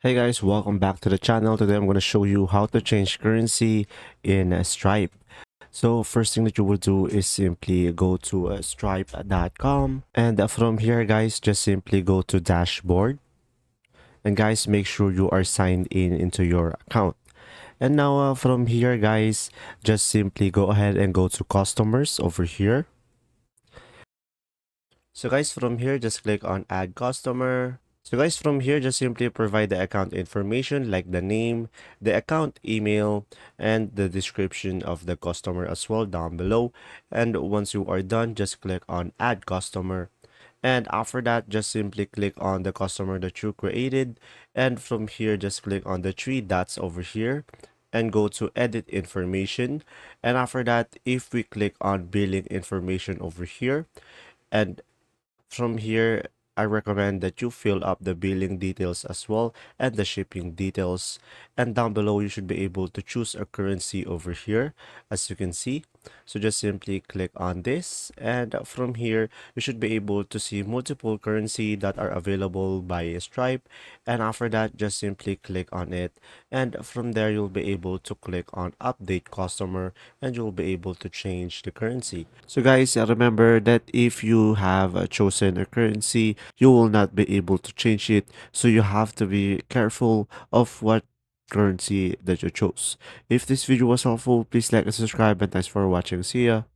Hey guys, welcome back to the channel. Today I'm going to show you how to change currency in Stripe. So first thing that you will do is simply go to stripe.com, and from here guys, just simply go to dashboard, and guys, make sure you are signed in into your account. And now from here guys, just simply go ahead and go to customers over here. So guys, from here just click on add customer. So guys, from here, just simply provide the account information like the name, the account email, and the description of the customer as well down below. And once you are done, just click on add customer. And after that, just simply click on the customer that you created. And from here, just click on the three dots over here and go to edit information. And after that, if we click on billing information over here, and from here, I recommend that you fill up the billing details as well and the shipping details. And down below, you should be able to choose a currency over here, as you can see. So just simply click on this. And from here, you should be able to see multiple currency that are available by Stripe. And after that, just simply click on it. And from there, you'll be able to click on update customer and you'll be able to change the currency. So guys, remember that if you have chosen a currency, you will not be able to change it. So you have to be careful of what currency that you chose. If this video was helpful, please like and subscribe, and thanks for watching. See ya.